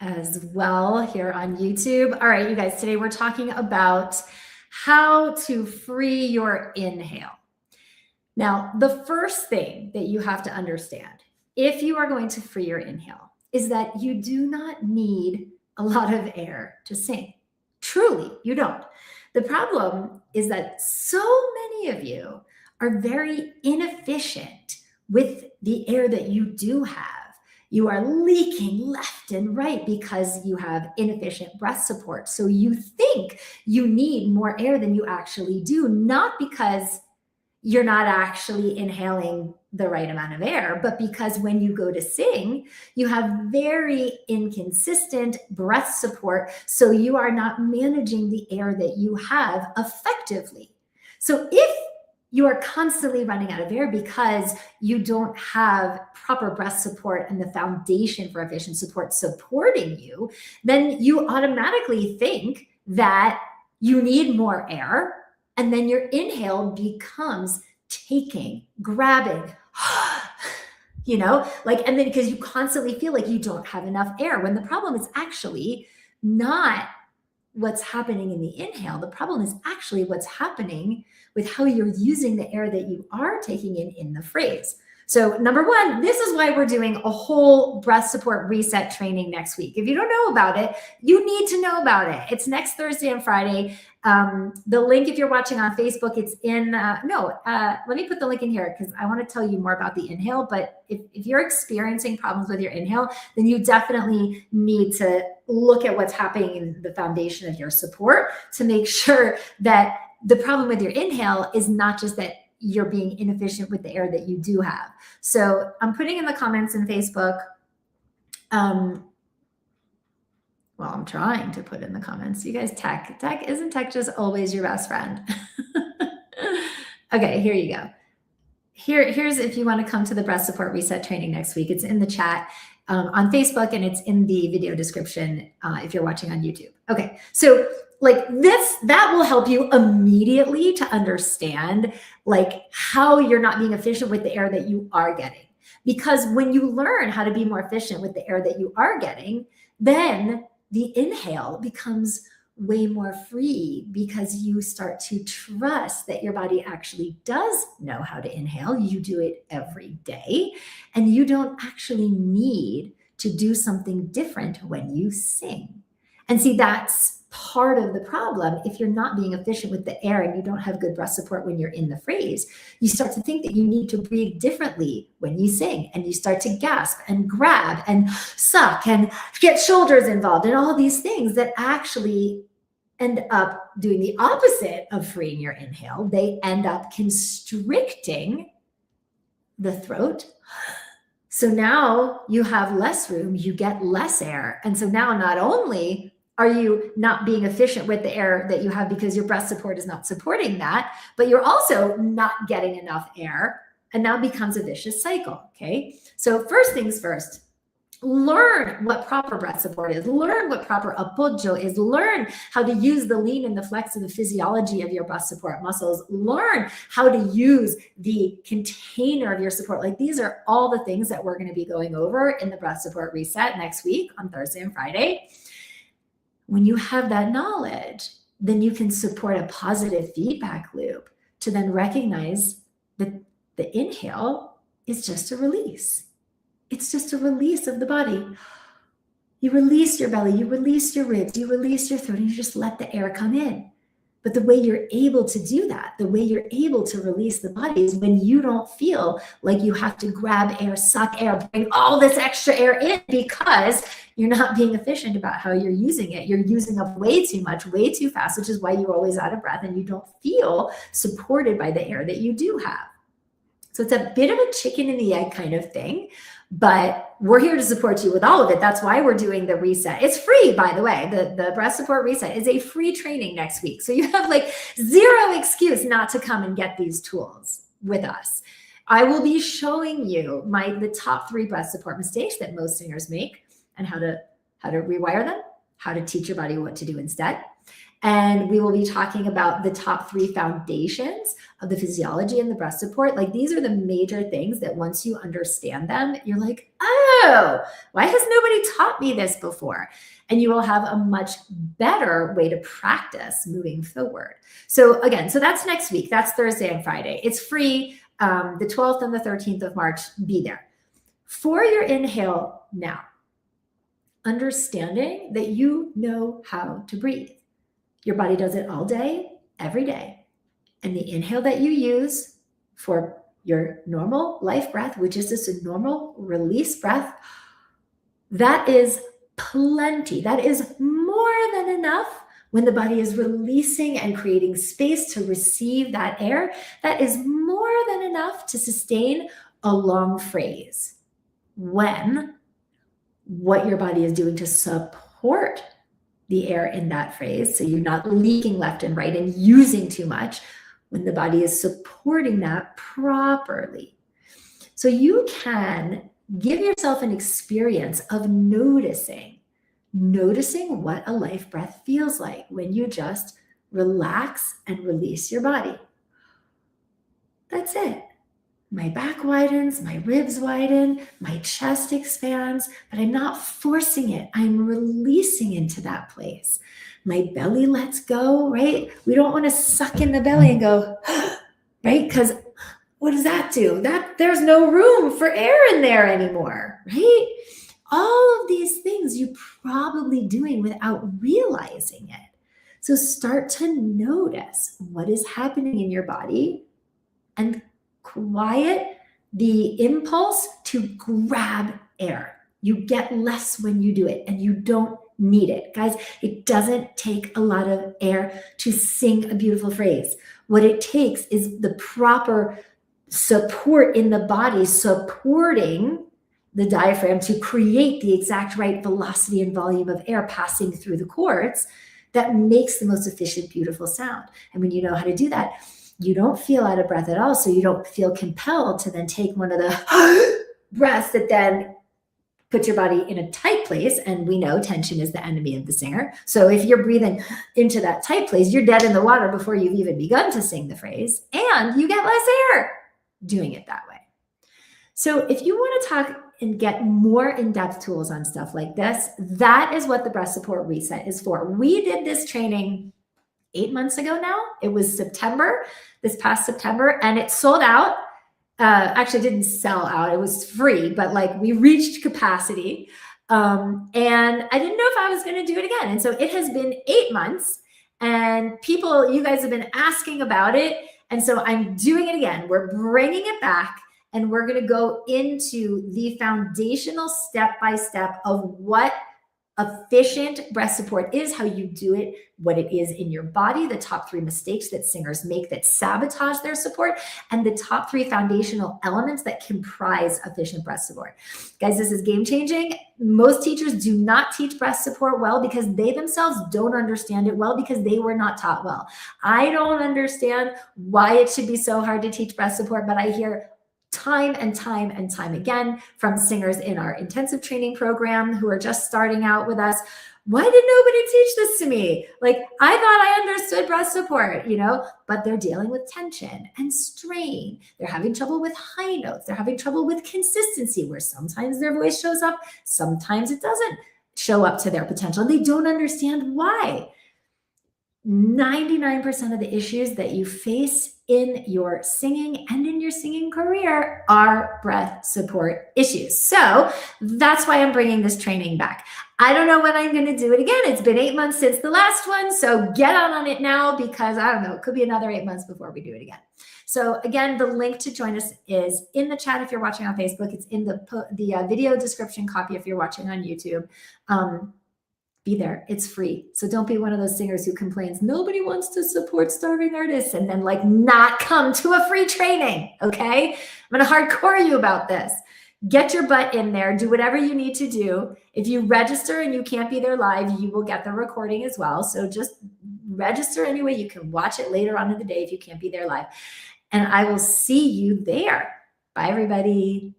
as well here on YouTube. All right, you guys, today we're talking about how to free your inhale. Now, the first thing that you have to understand, if you are going to free your inhale, is that you do not need a lot of air to sing. Truly, you don't. The problem is that so many of you are very inefficient with the air that you do have. You are leaking left and right because you have inefficient breath support. So you think you need more air than you actually do, not because you're not actually inhaling the right amount of air, but because when you go to sing, you have very inconsistent breath support. So you are not managing the air that you have effectively. So if you are constantly running out of air because you don't have proper breath support and the foundation for efficient support supporting you, then you automatically think that you need more air. And then your inhale becomes taking, grabbing, and then because you constantly feel like you don't have enough air, when the problem is actually not what's happening in the inhale. The problem is actually what's happening with how you're using the air that you are taking in the phrase. So number one, this is why we're doing a whole breath support reset training next week. If you don't know about it, you need to know about it. It's next Thursday and Friday. The link, if you're watching on Facebook, it's in, let me put the link in here because I want to tell you more about the inhale. But if you're experiencing problems with your inhale, then you definitely need to look at what's happening in the foundation of your support to make sure that the problem with your inhale is not just that you're being inefficient with the air that you do have. So I'm putting in the comments in Facebook. I'm trying to put in the comments. You guys, isn't tech just always your best friend? Okay, here you go. Here's if you want to come to the breath support reset training next week. It's in the chat on Facebook, and it's in the video description if you're watching on YouTube. Okay, so that will help you immediately to understand how you're not being efficient with the air that you are getting. Because when you learn how to be more efficient with the air that you are getting, then the inhale becomes way more free because you start to trust that your body actually does know how to inhale. You do it every day, and you don't actually need to do something different when you sing. And see, that's part of the problem. If you're not being efficient with the air and you don't have good breath support when you're in the phrase, you start to think that you need to breathe differently when you sing, and you start to gasp and grab and suck and get shoulders involved and all these things that actually end up doing the opposite of freeing your inhale. They end up constricting the throat. So now you have less room, you get less air. And so now not only are you not being efficient with the air that you have because your breath support is not supporting that, but you're also not getting enough air, and now becomes a vicious cycle, okay? So first things first, learn what proper breath support is, learn what proper appoggio is, learn how to use the lean and the flex of the physiology of your breath support muscles, learn how to use the container of your support. These are all the things that we're going to be going over in the breath support reset next week on Thursday and Friday. When you have that knowledge, then you can support a positive feedback loop to then recognize that the inhale is just a release. It's just a release of the body. You release your belly, you release your ribs, you release your throat, and you just let the air come in. But the way you're able to do that, the way you're able to release the body is when you don't feel like you have to grab air, suck air, bring all this extra air in because you're not being efficient about how you're using it. You're using up way too much, way too fast, which is why you're always out of breath and you don't feel supported by the air that you do have. So it's a bit of a chicken and the egg kind of thing, but we're here to support you with all of it. That's why we're doing the reset. It's free, by the way. The breath support reset is a free training next week. So you have zero excuse not to come and get these tools with us. I will be showing you the top 3 breath support mistakes that most singers make and how to rewire them, how to teach your body what to do instead. And we will be talking about the top 3 foundations of the physiology and the breast support. Like, these are the major things that once you understand them, you're like, oh, why has nobody taught me this before? And you will have a much better way to practice moving forward. So again, so that's next week. That's Thursday and Friday. It's free. The 12th and the 13th of March, be there. For your inhale now, understanding that you know how to breathe. Your body does it all day, every day. And the inhale that you use for your normal life breath, which is just a normal release breath, that is plenty. That is more than enough when the body is releasing and creating space to receive that air. That is more than enough to sustain a long phrase. When what your body is doing to support the air in that phrase, so you're not leaking left and right and using too much, when the body is supporting that properly. So you can give yourself an experience of noticing what a life breath feels like when you just relax and release your body. That's it. My back widens, my ribs widen, my chest expands, but I'm not forcing it. I'm releasing into that place. My belly lets go, right? We don't want to suck in the belly and go, right? Because what does that do? There's no room for air in there anymore, right? All of these things you're probably doing without realizing it. So start to notice what is happening in your body and quiet the impulse to grab air. You get less when you do it, and you don't need it. Guys, it doesn't take a lot of air to sing a beautiful phrase. What it takes is the proper support in the body, supporting the diaphragm to create the exact right velocity and volume of air passing through the cords that makes the most efficient, beautiful sound. And when you know how to do that, you don't feel out of breath at all. So you don't feel compelled to then take one of the breaths that then puts your body in a tight place. And we know tension is the enemy of the singer. So if you're breathing into that tight place, you're dead in the water before you've even begun to sing the phrase, and you get less air doing it that way. So if you want to talk and get more in-depth tools on stuff like this, that is what the Breast Support Reset is for. We did this training 8 months ago now. It was September, this past September, and it sold out. Actually didn't sell out. It was free, but like we reached capacity. And I didn't know if I was going to do it again. And so it has been 8 months, and you guys have been asking about it. And so I'm doing it again. We're bringing it back, and we're going to go into the foundational step-by-step of what efficient breast support is, how you do it, what it is in your body, the top 3 mistakes that singers make that sabotage their support, and the top 3 foundational elements that comprise efficient breast support. Guys, this is game changing. Most teachers do not teach breast support well because they themselves don't understand it well, because they were not taught well. I don't understand why it should be so hard to teach breast support, but I hear time and time and time again from singers in our intensive training program who are just starting out with us. Why did nobody teach this to me? Like, I thought I understood breast support, but they're dealing with tension and strain. They're having trouble with high notes. They're having trouble with consistency, where sometimes their voice shows up, sometimes it doesn't show up to their potential. They don't understand why. 99% of the issues that you face in your singing and in your singing career are breath support issues. So that's why I'm bringing this training back. I don't know when I'm going to do it again. It's been 8 months since the last one. So get on it now, because I don't know, it could be another 8 months before we do it again. So again, the link to join us is in the chat if you're watching on Facebook. It's in the video description copy if you're watching on YouTube. Be there. It's free. So don't be one of those singers who complains, nobody wants to support starving artists, and then not come to a free training. Okay. I'm going to hardcore you about this. Get your butt in there. Do whatever you need to do. If you register and you can't be there live, you will get the recording as well. So just register anyway. You can watch it later on in the day if you can't be there live. And I will see you there. Bye, everybody.